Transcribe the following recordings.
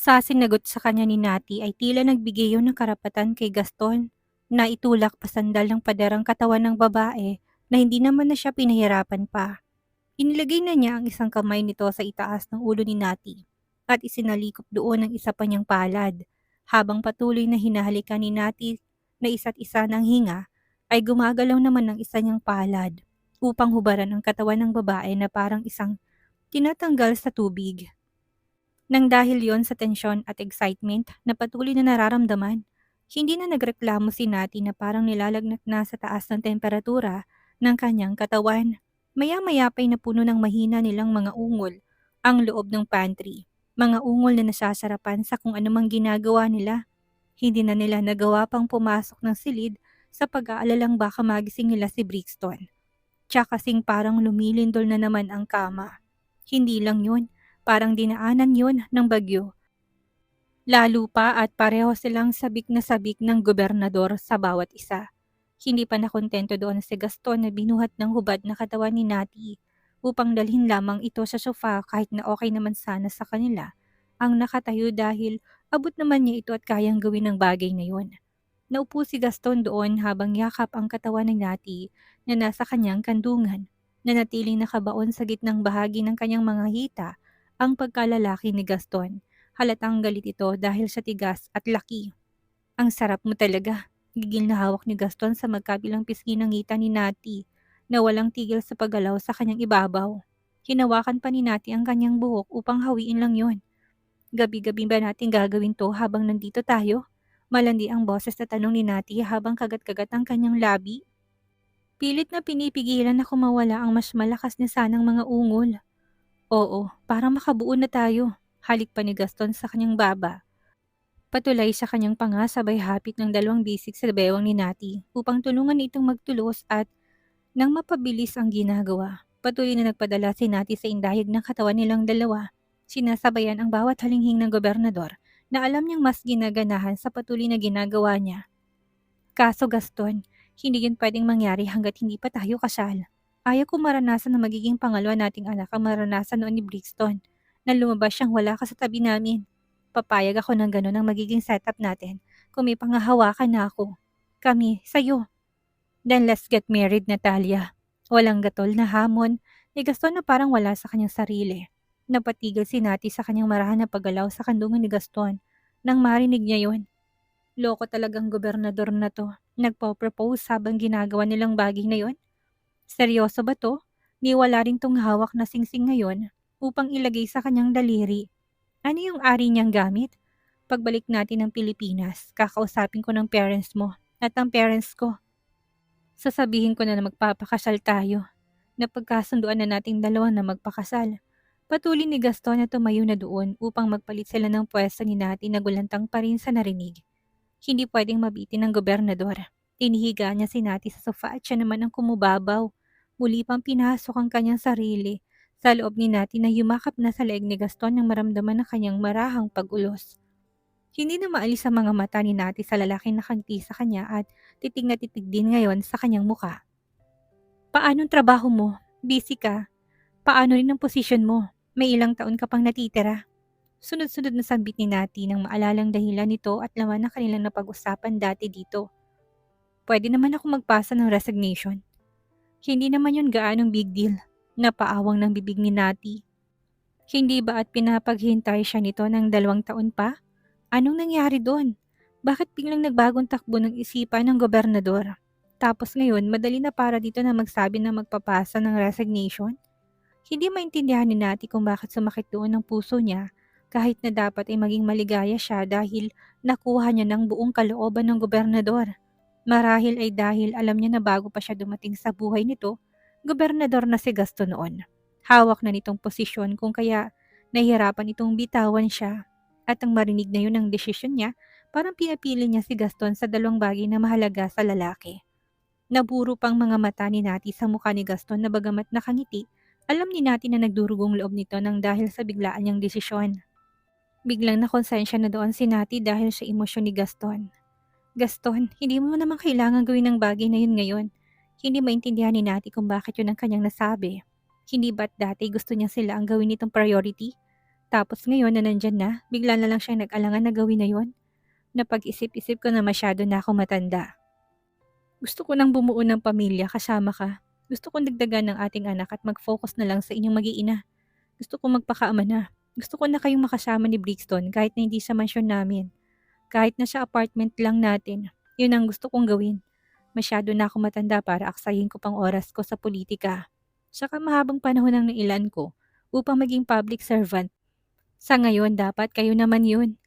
Sa sinagot sa kanya ni Nati ay tila nagbigay yun ng karapatan kay Gaston na itulak pasandal ng paderang katawan ng babae na hindi naman na siya pinahirapan pa. Inilagay na niya ang isang kamay nito sa itaas ng ulo ni Nati at isinalikop doon ang isa pa niyang palad. Habang patuloy na hinahalikan ni Nati na isa't isa ng hinga, ay gumagalaw naman ang isa niyang palad upang hubaran ang katawan ng babae na parang isang tinatanggal sa tubig. Nang dahil yon sa tensyon at excitement na patuloy na nararamdaman, hindi na nagreklamo si Nati na parang nilalagnat na sa taas ng temperatura ng kanyang katawan. Maya-maya pa'y napuno ng mahina nilang mga ungol ang loob ng pantry. Mga ungol na nasasarapan sa kung anumang ginagawa nila. Hindi na nila nagawa pang pumasok ng silid sa pag-aalalang baka magising nila si Brixton. Tsaka kasing parang lumilindol na naman ang kama. Hindi lang yun, parang dinaanan yun ng bagyo. Lalo pa at pareho silang sabik na sabik ng gobernador sa bawat isa. Hindi pa nakontento doon si Gaston na binuhat ng hubad na katawan ni Nati upang dalhin lamang ito sa sofa kahit na okay naman sana sa kanila ang nakatayo dahil abot naman niya ito at kayang gawin ng bagay na yun. Naupo si Gaston doon habang yakap ang katawan ni Nati na nasa kanyang kandungan, na natiling nakabaon sa gitnang bahagi ng kanyang mga hita ang pagkalalaki ni Gaston. Halatang galit ito dahil sa tigas at laki. Ang sarap mo talaga. Gigil na hawak ni Gaston sa magkabilang pisngi ng ngita ni Nati na walang tigil sa paggalaw sa kanyang ibabaw. Hinawakan pa ni Nati ang kanyang buhok upang hawiin lang yon. Gabi-gabi ba natin gagawin to habang nandito tayo? Malandi ang boses na tanong ni Nati habang kagat-kagat ang kanyang labi. Pilit na pinipigilan na kumawala ang mas malakas na sanang mga ungol. Oo, parang makabuo na tayo. Halik pa ni Gaston sa kanyang baba. Patulay sa kanyang panga sabay hapit ng dalawang bisig sa bewang ni Nati upang tulungan itong magtulos at nang mapabilis ang ginagawa. Patuloy na nagpadala si Nati sa indahig ng katawan nilang dalawa. Sinasabayan ang bawat halinghing ng gobernador na alam niyang mas ginaganahan sa patuloy na ginagawa niya. Kaso Gaston, hindi yun pwedeng mangyari hanggat hindi pa tayo kasal. Ayaw ko maranasan na magiging pangalawa nating anak ang maranasan noon ni Brixton, na lumabas siyang wala ka sa tabi namin. Papayag ako ng gano'n ang magiging setup natin kung may pangahawakan na ako. Kami, sa'yo. Then let's get married, Natalia. Walang gatol na hamon ni Gaston na parang wala sa kanyang sarili. Napatigil si Nati sa kanyang marahan na paggalaw sa kandungan ni Gaston nang marinig niya yon. Loko talagang gobernador na to. Nagpo-propose habang ginagawa nilang bagay na yon. Seryoso ba to? Ni wala rin tong hawak na singsing ngayon upang ilagay sa kanyang daliri. Ano yung ari niyang gamit? Pagbalik natin ng Pilipinas, kakausapin ko ng parents mo at ang parents ko. Sasabihin ko na magpapakasal tayo. Napagkasunduan na nating dalawa na magpakasal. Patuloy ni Gaston na tumayo na doon upang magpalit sila ng pwesto ni Nati na gulantang pa rin sa narinig. Hindi pwedeng mabitin ng gobernador. Tinihiga niya si Nati sa sofa at siya naman ang kumubabaw. Muli pang pinasok ang kanyang sarili sa loob ni Nati na yumakap na sa leeg ni Gaston nang maramdaman ang kanyang marahang pag-ulos. Hindi na maalis ang mga mata ni Nati sa lalaking nakangiti sa kanya at titig na titig din ngayon sa kanyang muka. Paanong trabaho mo? Busy ka? Paano rin ang posisyon mo? May ilang taon ka pang natitira? Sunod-sunod na sambit ni Nati nang maalalang dahilan nito at laman ng kanilang napag-usapan dati dito. Pwede naman ako magpasa ng resignation. Hindi naman yun gaanong big deal. Napaawang ng bibig ni Nati. Hindi ba at pinapaghintay siya nito ng 2 taon pa? Anong nangyari doon? Bakit biglang nagbagong takbo ng isipan ng gobernador? Tapos ngayon, madali na para dito na magsabi na magpapasa ng resignation? Hindi maintindihan ni Nati kung bakit sumakit doon ang puso niya kahit na dapat ay maging maligaya siya dahil nakuha niya ng buong kalooban ng gobernador. Marahil ay dahil alam niya na bago pa siya dumating sa buhay nito, gobernador na si Gaston noon. Hawak na nitong posisyon kung kaya nahihirapan itong bitawan siya. At ang marinig na yun ang desisyon niya, parang pinapili niya si Gaston sa dalawang bagay na mahalaga sa lalaki. Naburo pang mga mata ni Nati sa mukha ni Gaston na bagamat nakangiti, alam ni Nati na nagdurugong loob nito nang dahil sa biglaan niyang desisyon. Biglang nakonsensya na doon si Nati dahil sa emosyon ni Gaston. Gaston, hindi mo naman kailangan gawin ng bagay na yun ngayon. Hindi maintindihan ni Nati kung bakit yun ang kanyang nasabi. Hindi ba't dati gusto niya sila ang gawin nitong priority? Tapos ngayon na nandyan na, bigla na lang siyang nag-alangan na gawin na yon. Napag-isip-isip ko na masyado na ako matanda. Gusto ko nang bumuo ng pamilya kasama ka. Gusto kong dagdagan ng ating anak at mag-focus na lang sa inyong mag-iina. Gusto kong magpakaama na. Gusto ko na kayong makasama ni Brixton kahit na hindi sa mansyon namin. Kahit na sa apartment lang natin. Yun ang gusto kong gawin. Masyado na ako matanda para aksayin ko pang oras ko sa politika. Saka mahabang panahon ang nailan ko upang maging public servant. Sa ngayon dapat kayo naman yun.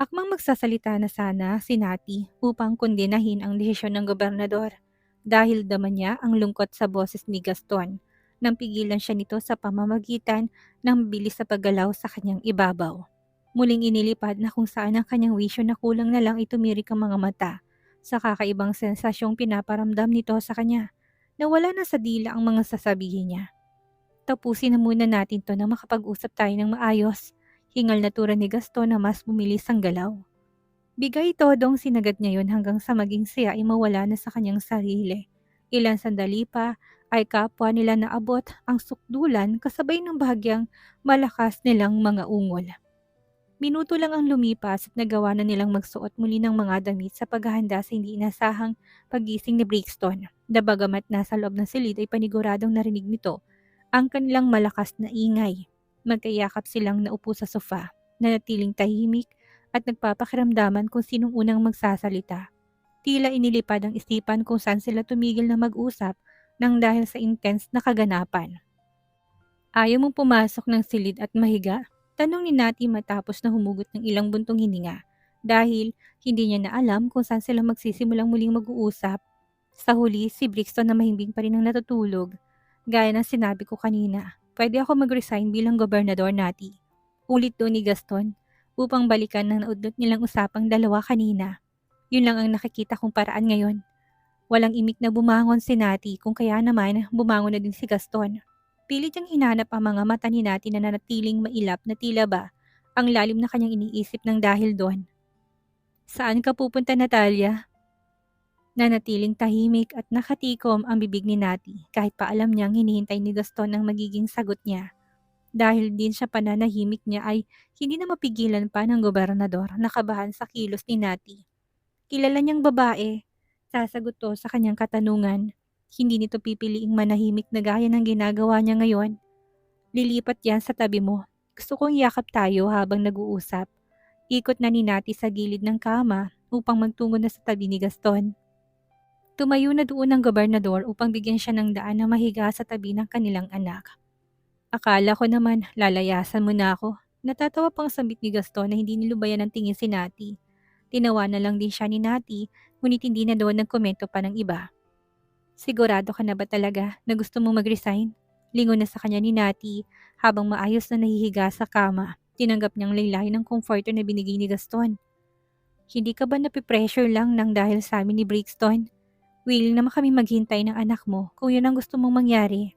Akmang magsasalita na sana si Nati upang kondinahin ang desisyon ng gobernador dahil daman niya ang lungkot sa boses ni Gaston nang pigilan siya nito sa pamamagitan ng bilis sa paggalaw sa kanyang ibabaw. Muling inilipad na kung saan ang kanyang wisyo na kulang na lang itumirik ang mga mata sa kakaibang sensasyong pinaparamdam nito sa kanya na wala na sa dila ang mga sasabihin niya. Tapusin na muna natin to na makapag-usap tayo ng maayos. Hingal na tura ni Gaston na mas bumilis ang galaw. Bigay todong sinagad niya yon hanggang sa maging siya ay mawala na sa kanyang sarili. Ilan sandali pa ay kapwa nila naabot ang sukdulan kasabay ng bahagyang malakas nilang mga ungol. Minuto lang ang lumipas at nagawa na nilang magsuot muli ng mga damit sa paghahanda sa hindi inasahang pagising ni Brixton. Bagamat nasa loob ng silid ay paniguradong narinig nito ang kanilang malakas na ingay. Magkayakap silang naupo sa sofa, nanatiling tahimik at nagpapakiramdaman kung sinong unang magsasalita. Tila inilipad ang isipan kung saan sila tumigil na mag-usap nang dahil sa intense na kaganapan. Ayaw mong pumasok ng silid at mahiga? Tanong ni Nati matapos na humugot ng ilang buntong hininga dahil hindi niya na alam kung saan sila magsisimulang muling mag-uusap. Sa huli, si Brixton na mahimbing pa rin ang natutulog. Gaya ng sinabi ko kanina, pwede ako mag-resign bilang gobernador, Nati. Ulit doon ni Gaston upang balikan ng naudlot nilang usapang dalawa kanina. Yun lang ang nakikita kong paraan ngayon. Walang imik na bumangon si Nati kung kaya naman bumangon na din si Gaston. Pilit niyang hinanap ang mga mata ni Nati na nanatiling mailap na tila ba ang lalim na kanyang iniisip ng dahil doon. Saan ka pupunta, Natalia? Nanatiling tahimik at nakatikom ang bibig ni Nati kahit pa alam niyang hinihintay ni Gaston ang magiging sagot niya. Dahil din sa pananahimik niya ay hindi na mapigilan pa ng gobernador na kabahan sa kilos ni Nati. Kilala niyang babae. Sasagot to sa kanyang katanungan. Hindi nito pipiliing manahimik na gaya ng ginagawa niya ngayon. Lilipat yan sa tabi mo. Gusto kong yakap tayo habang nag-uusap. Ikot na ni Nati sa gilid ng kama upang magtungo na sa tabi ni Gaston. Tumayo na doon ang gobernador upang bigyan siya ng daan na mahiga sa tabi ng kanilang anak. Akala ko naman lalayasan mo na ako. Natatawa pang sambit ni Gaston na hindi nilubayan ng tingin si Nati. Tinawa na lang din siya ni Nati, ngunit hindi na doon nagkomento pa ng iba. Sigurado ka na ba talaga na gusto mong mag-resign? Lingon na sa kanya ni Nati habang maayos na nahihiga sa kama. Tinanggap niyang laylay ng comforter na binigay ni Gaston. Hindi ka ba napipressure lang nang dahil sa amin ni Brixton? Willing naman kami maghintay ng anak mo kung yun ang gusto mong mangyari.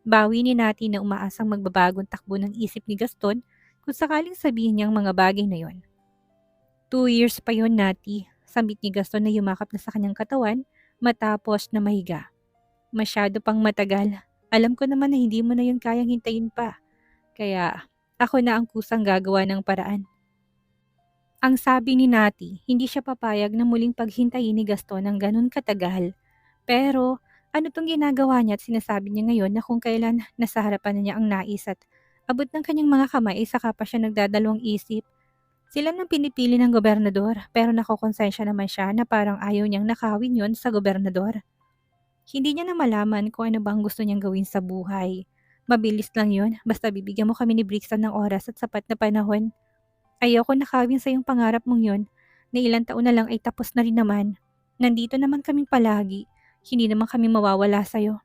Bawi ni Nati na umaasang magbabagong takbo ng isip ni Gaston kung sakaling sabihin niyang mga bagay na yon. 2 years pa yon, Nati, sambit ni Gaston na yumakap na sa kanyang katawan matapos na mahiga. Masyado pang matagal. Alam ko naman na hindi mo na yun kayang hintayin pa. Kaya ako na ang kusang gagawa ng paraan. Ang sabi ni Nati, hindi siya papayag na muling paghintayin ni Gaston ng ganun katagal. Pero ano tong ginagawa niya at sinasabi niya ngayon na kung kailan nasa harapan niya ang nais at abot ng kanyang mga kamay saka pa siya nagdadalawang isip. Sila nang pinipili ng gobernador pero nakokonsensya naman siya na parang ayaw niyang nakawin yon sa gobernador. Hindi niya na malaman kung ano bang gusto niyang gawin sa buhay. Mabilis lang yon, basta bibigyan mo kami ni Brixton ng oras at sapat na panahon. Ayoko nakawin sa iyong pangarap mong yon na ilang taon na lang ay tapos na rin naman. Nandito naman kaming palagi, hindi naman kami mawawala sa'yo.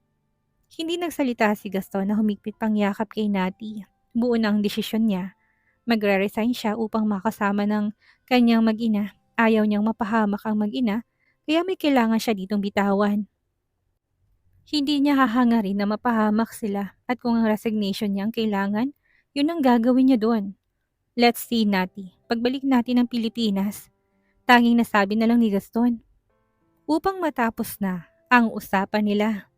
Hindi nagsalita si Gaston na humigpit pang yakap kay Nati. Buo na ang desisyon niya. Magre-resign siya upang makasama ng kanyang mag-ina. Ayaw niyang mapahamak ang mag-ina, kaya may kailangan siya ditong bitawan. Hindi niya hahangarin na mapahamak sila at kung ang resignation niya ang kailangan, yun ang gagawin niya doon. Let's see, Nati. Pagbalik natin ng Pilipinas, tanging nasabi na lang ni Gaston. Upang matapos na ang usapan nila.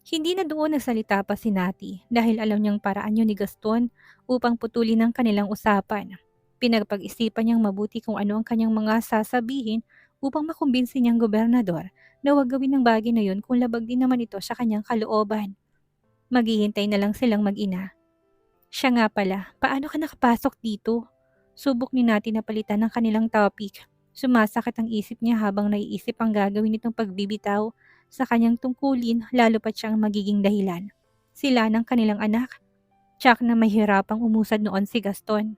Hindi na doon nagsalita pa si Nati dahil alam niyang paraan yun ni Gaston upang putulin ang kanilang usapan. Pinagpag-isipan niyang mabuti kung ano ang kanyang mga sasabihin upang makumbinsi niyang gobernador na huwag gawin ng bagay na yun kung labag din naman ito sa kanyang kalooban. Maghihintay na lang silang mag-ina. Siya nga pala, paano ka nakapasok dito? Subok ni Nati na palitan ng kanilang topic. Sumasakit ang isip niya habang naiisip ang gagawin nitong pagbibitaw sa kanyang tungkulin lalo pat siyang magiging dahilan. Sila ng kanilang anak. Tsak na mahirapang umusad noon si Gaston.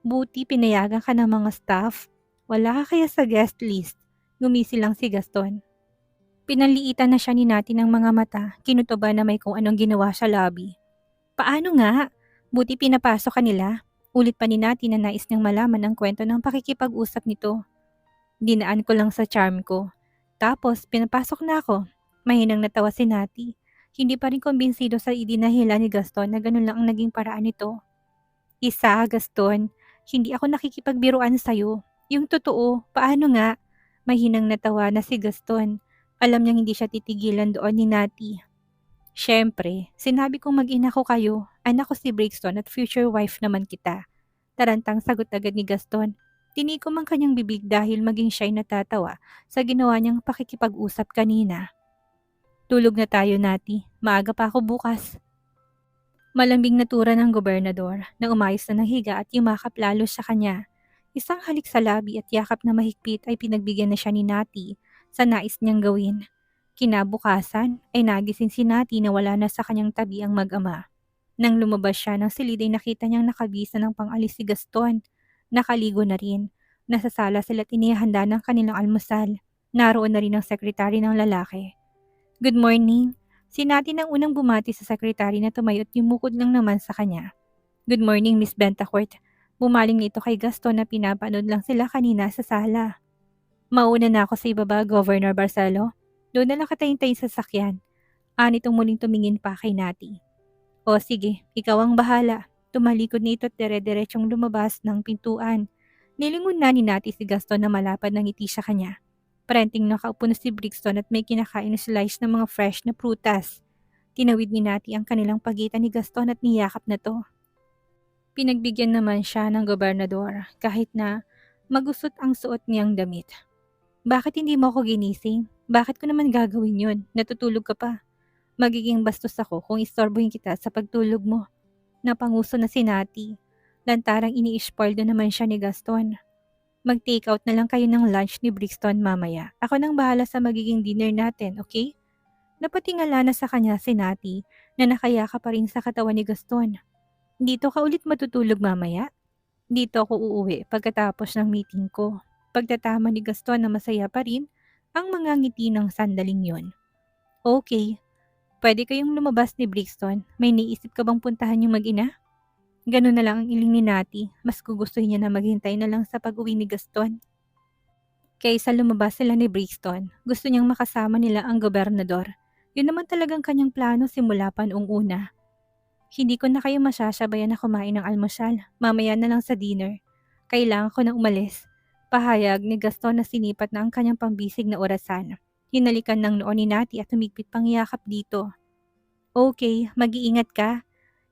Buti pinayagan ka ng mga staff. Wala ka kaya sa guest list. Gumisi lang si Gaston. Pinaliitan na siya ni Nati ng mga mata, kinutuba na may kung anong ginawa sa lobby. Paano nga? Buti pinapasok ka nila. Ulit pa ni Nati na nais niyang malaman ang kwento ng pakikipag-usap nito. Dinaan ko lang sa charm ko. Tapos pinapasok na ako. Mahinang natawa si Nati. Hindi pa rin kumbinsido sa idinahila ni Gaston na ganun lang ang naging paraan nito. Isa, Gaston, hindi ako nakikipagbiruan sa'yo. Yung totoo, paano nga? Mahinang natawa na si Gaston. Alam niyang hindi siya titigilan doon ni Nati. Siyempre, sinabi kong mag-ina ko kayo, anak ko si Brixton at future wife naman kita. Tarantang sagot agad ni Gaston. Tinikom ang kanyang bibig dahil maging siya'y natatawa sa ginawa niyang pakikipag-usap kanina. Tulog na tayo, Nati. Maaga pa ako bukas. Malambing natura ng gobernador na umayos na ng higa at yumakap lalo sa kanya. Isang halik sa labi at yakap na mahigpit ay pinagbigyan na siya ni Nati sa nais niyang gawin. Kinabukasan ay nagising si Nati na wala na sa kanyang tabi ang mag-ama. Nang lumabas siya ng silid ay nakita niyang nakabisa ng pang-alis si Gaston. Nakaligo na rin. Nasa sala sila't inihanda ng kanilang almusal. Naroon na rin ang sekretary ng lalaki. Good morning. Si Nati nang unang bumati sa sekretary na tumayo at yumukod lang naman sa kanya. Good morning, Miss Bentacourt. Bumaling nito kay Gaston na pinapanood lang sila kanina sa sala. Mauna na ako sa ibaba, Governor Barcelo. Doon na nakatahintay sa sakyan. Anitong muling tumingin pa kay Nati. O sige, ikaw ang bahala. Tumalikod nito at dire-diretsyong lumabas ng pintuan. Nilingon na ni Nati si Gaston na malapad ng ngiti sa kanya. Parenting nakaupo na si Brixton at may kinakain na slice ng mga fresh na prutas. Tinawid ni Nati ang kanilang pagitan ni Gaston at niyakap na to. Pinagbigyan naman siya ng gobernador kahit na magusot ang suot niyang damit. Bakit hindi mo ako ginising? Bakit ko naman gagawin yun? Natutulog ka pa. Magiging bastos ako kung istorbohin kita sa pagtulog mo. Napanguso na si Nati. Lantarang ini-spoil na naman siya ni Gaston. Mag-take out na lang kayo ng lunch ni Brixton mamaya. Ako nang bahala sa magiging dinner natin, okay? Napatingala na sa kanya si Nati na nakayaka pa rin sa katawan ni Gaston. Dito ka ulit matutulog mamaya? Dito ako uuwi pagkatapos ng meeting ko. Pagtatama ni Gaston na masaya pa rin ang mga ngiti ng sandaling yon. Okay, pwede kayong lumabas ni Brixton. May naisip ka bang puntahan yung mag-ina? Ganun na lang ang iling ni Nati. Mas gugustuhin niya na maghintay na lang sa pag-uwi ni Gaston. Kaysa lumabas sila ni Brixton, gusto niyang makasama nila ang gobernador. Yun naman talagang kanyang plano simula pa noong una. Hindi ko na kayo masasabayan na kumain ng almusal. Mamaya na lang sa dinner. Kailangan ko na umalis. Pahayag ni Gaston na sinipat na ang kanyang pambisig na orasan. Hinalikan ng noon ni Nati at humigpit pang yakap dito. Okay, mag-iingat ka.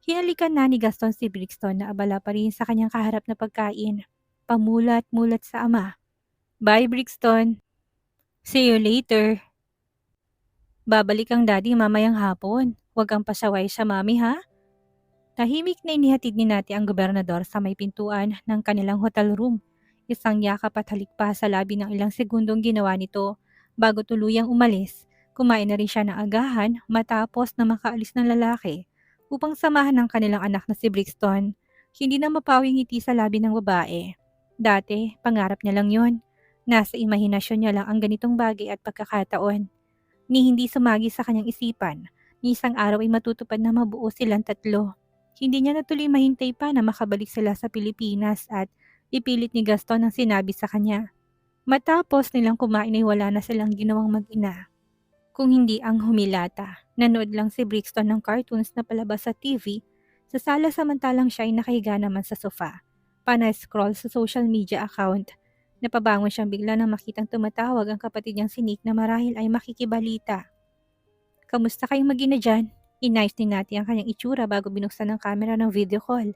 Hinalikan na ni Gaston si Brixton na abala pa rin sa kanyang kaharap na pagkain. Pamulat-mulat sa ama. Bye, Brixton. See you later. Babalik ang daddy mamayang hapon. Huwag kang pasaway sa mami, ha? Tahimik na inihatid ni Nati ang gobernador sa may pintuan ng kanilang hotel room. Isang yakap at halik pa sa labi ng ilang segundong ginawa nito. Bago tuluyang umalis, kumain na rin siya ng agahan matapos na makaalis ng lalaki upang samahan ng kanilang anak na si Brixton. Hindi na mapawing ngiti sa labi ng babae. Dati, pangarap niya lang yon. Nasa imahinasyon niya lang ang ganitong bagay at pagkakataon. Ni hindi sumagi sa kanyang isipan, ni isang araw ay matutupad na mabuo silang tatlo. Hindi niya natuloy mahintay pa na makabalik sila sa Pilipinas at ipilit ni Gaston ang sinabi sa kanya. Matapos nilang kumain ay wala na silang ginawang mag-ina. Kung hindi ang humilata, nanood lang si Brixton ng cartoons na palabas sa TV, sa sala samantalang siya ay nakahiga naman sa sofa. Pana-scroll sa social media account. Napabangon siyang bigla nang makitang tumatawag ang kapatid niyang si Nick na marahil ay makikibalita. Kamusta kayong mag-ina dyan? Inayos din natin ang kanyang itsura bago binuksan ng camera ng video call.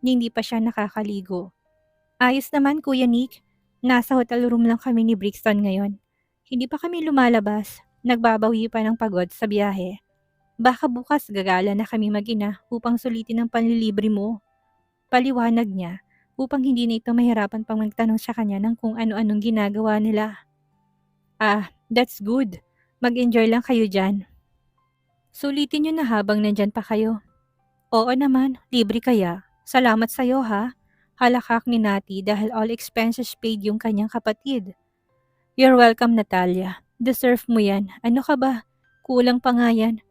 Hindi pa siya nakakaligo. Ayos naman, Kuya Nick. Nasa hotel room lang kami ni Brixton ngayon. Hindi pa kami lumalabas. Nagbabawi pa ng pagod sa biyahe. Baka bukas gagala na kami mag-ina upang sulitin ang panlilibre mo. Paliwanag niya upang hindi na ito mahirapan pang magtanong sa kanya ng kung ano-anong ginagawa nila. That's good. Mag-enjoy lang kayo dyan. Sulitin niyo na habang nandyan pa kayo. Oo naman, libre kaya. Salamat sa'yo ha. Halakak ni Nati dahil all expenses paid yung kanyang kapatid. You're welcome, Natalia. Deserve mo yan. Ano ka ba? Kulang pa nga yan.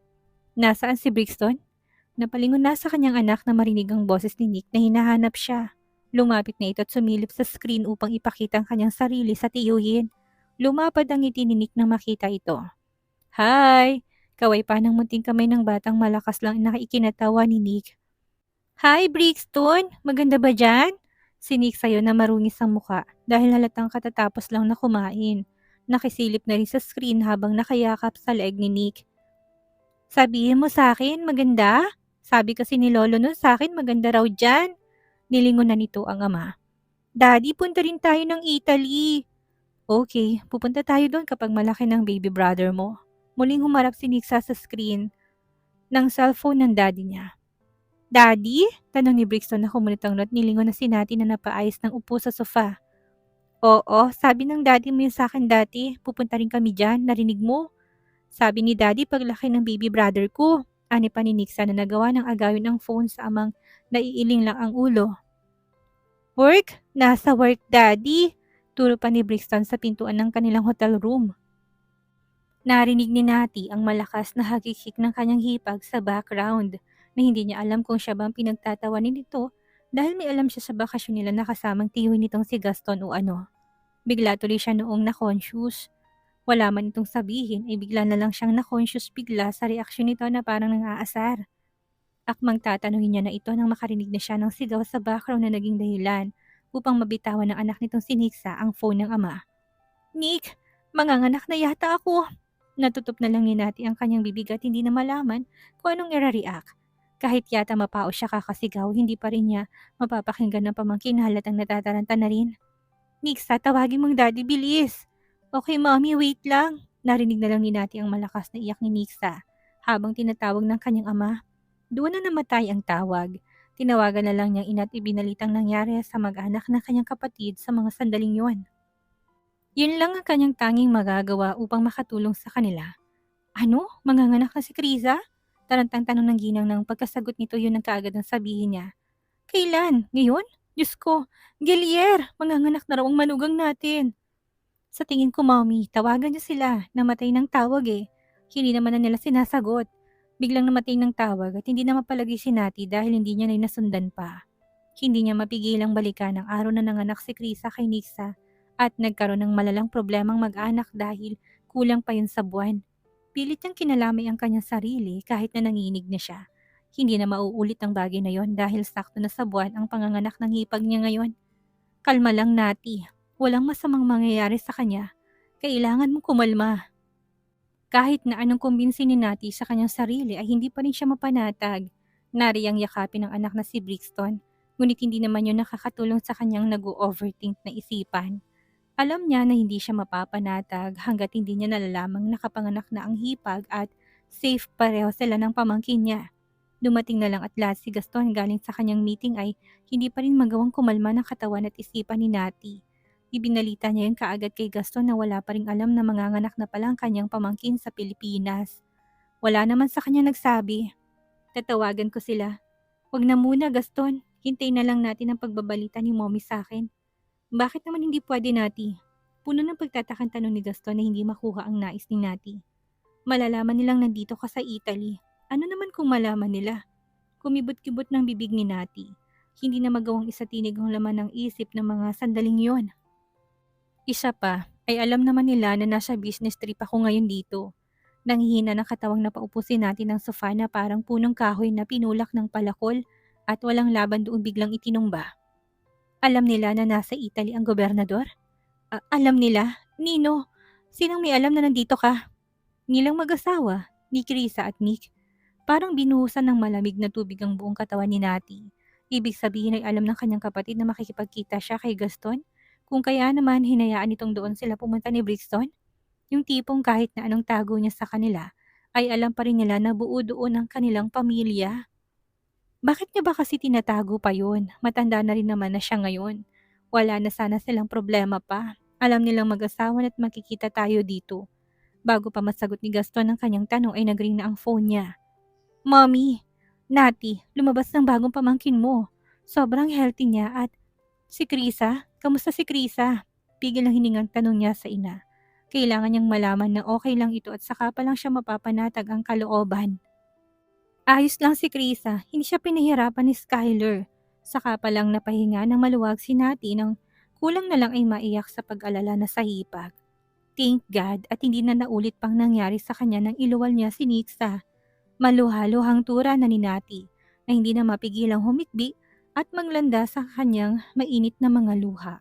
Nasaan si Brixton? Napalingon na sa kanyang anak na marinig ang boses ni Nick na hinahanap siya. Lumapit na ito at sumilip sa screen upang ipakita ang kanyang sarili sa tiyuhin. Lumapad ang ngiti ni Nick nang makita ito. Hi! Kaway pa ng munting kamay ng batang malakas lang na ikinatawa ni Nick. Hi, Brixton! Maganda ba dyan? Sinik sa'yo na marungis ang muka dahil halatang katatapos lang na kumain. Nakisilip na rin sa screen habang nakayakap sa leeg ni Nick. Sabihin mo sa akin, maganda? Sabi kasi ni Lolo nun sa akin, maganda raw dyan. Nilingon na nito ang ama. Daddy, punta rin tayo ng Italy. Okay, pupunta tayo doon kapag malaki ng baby brother mo. Muling humarap si Nick sa screen ng cellphone ng daddy niya. Daddy? Tanong ni Brixton na kumulit ang lot nilingon na sinati na napaayos ng upo sa sofa. Oo, sabi ng daddy mo yun sa akin dati. Pupunta rin kami dyan, narinig mo? Sabi ni daddy paglaki ng baby brother ko. Ani pa ni Nick na nagawa ng agawin ang phone sa amang naiiling lang ang ulo. Work? Nasa work, daddy. Turo pa ni Brixton sa pintuan ng kanilang hotel room. Narinig ni Nati ang malakas na hagikik ng kanyang hipag sa background na hindi niya alam kung siya bang pinagtatawanin nito dahil may alam siya sa bakasyon nila na kasamang tiyuhin nitong si Gaston o ano. Bigla tuloy siya noong na-conscious. Wala man itong sabihin ay bigla na lang siyang na-conscious bigla sa reaksyon nito na parang nang-aasar. Akmang tatanungin niya na ito nang makarinig na siya ng sigaw sa background na naging dahilan upang mabitawan ng anak nitong si Nixa ang phone ng ama. Nick, manganganak na yata ako. Natutup na lang ni Nati ang kanyang bibig at hindi na malaman kung anong i-react. Kahit yata mapao siya kakasigaw, hindi pa rin niya mapapakinggan ng pamangkin na halatang natataranta na rin. Nixa, tawagin mong daddy, bilis. Okay, mommy, wait lang. Narinig na lang ni Nati ang malakas na iyak ni Nixa habang tinatawag ng kanyang ama. Doon na namatay ang tawag. Tinawagan na lang niyang ina at ibinalitang nangyari sa mag-anak ng kanyang kapatid sa mga sandaling yun. Yun lang ang kanyang tanging magagawa upang makatulong sa kanila. Ano? Manganganak na si Kriza? Tarantang tanong ng ginang ng pagkasagot nito yun ang kaagad ang sabihin niya. Kailan? Ngayon? Diyos ko, Gelier, manganganak na raw ang manugang natin. Sa tingin ko, mommy, tawagan niyo sila. Namatay ng tawag eh. Hindi naman na nila sinasagot. Biglang namatay ng tawag at hindi na mapalagi si Nati dahil hindi niya na nasundan pa. Hindi niya mapigilang balikan ang araw na nanganak si Krisa kay Nixa at nagkaroon ng malalang problemang mag-anak dahil kulang pa yun sa buwan. Pilit niyang kinalamay ang kanyang sarili kahit na nanginig na siya. Hindi na mauulit ang bagay na yon dahil sakto na sa buwan ang panganganak ng hipag niya ngayon. Kalma lang, Nati. Walang masamang mangyayari sa kanya. Kailangan mong kumalma. Kahit na anong kumbinsi ni Nati sa kanyang sarili ay hindi pa rin siya mapanatag. Nariyang yakapin ng anak na si Brixton, ngunit hindi naman yun nakakatulong sa kanyang nag-overthink na isipan. Alam niya na hindi siya mapapanatag hanggat hindi niya nalalamang nakapanganak na ang hipag at safe pareho sila ng pamangkin niya. Dumating na lang at last si Gaston galing sa kanyang meeting ay hindi pa rin magawang kumalma ng katawan at isipan ni Nati. Ibinalita niya yun kaagad kay Gaston na wala pa ring alam na manganganak na pala ang kanyang pamangkin sa Pilipinas. Wala naman sa kanya nagsabi. Tatawagan ko sila. Wag na muna, Gaston. Hintayin na lang natin ang pagbabalita ni Mommy sa akin. Bakit naman hindi pwede, Nati? Puno ng pagtatakang tanong ni Gaston na hindi makuha ang nais ni Nati. Malalaman nilang nandito ka sa Italy. Ano naman kung malaman nila? Kumibot-kibot ng bibig ni Nati. Hindi na magawang isatinig ang laman ng isip ng mga sandaling yon. Isa pa, ay alam naman nila na nasa business trip ako ngayon dito. Nanghihina ng katawang napaupo si Nati ng sofa na parang punong kahoy na pinulak ng palakol at walang laban doon biglang itinumba. Alam nila na nasa Italy ang gobernador? Alam nila? Nino, sinong may alam na nandito ka? Nilang mag-asawa. ni Krisa at Nick. Parang binuhusan ng malamig na tubig ang buong katawan ni Nati. Ibig sabihin ay alam ng kanyang kapatid na makikipagkita siya kay Gaston? Kung kaya naman hinayaan nitong doon sila pumunta ni Brixton? Yung tipong kahit na anong tago niya sa kanila, ay alam pa rin nila na buo doon ang kanilang pamilya. Bakit niya ba kasi tinatago pa yun? Matanda na rin naman na siya ngayon. Wala na sana silang problema pa. Alam nilang mag-asawa at makikita tayo dito. Bago pa masagot ni Gaston ang kanyang tanong ay nagring na ang phone niya. Mommy, Nati, lumabas ng bagong pamangkin mo. Sobrang healthy niya at si Krisa, kamusta si Krisa? Pigil ang hiningang tanong niya sa ina. Kailangan niyang malaman na okay lang ito at saka pa lang siya mapapanatag ang kalooban. Ayos lang si Krisa, hindi siya pinahirapan ni Skyler. Saka pa lang napahinga ng maluwag si Nati nang kulang na lang ay maiyak sa pag-alala na sa hipag. Thank God at hindi na naulit pang nangyari sa kanya nang iluwal niya si Nixa. Maluhaluhang tura na ni Nati na hindi na mapigilang humikbi at maglanda sa kanyang mainit na mga luha.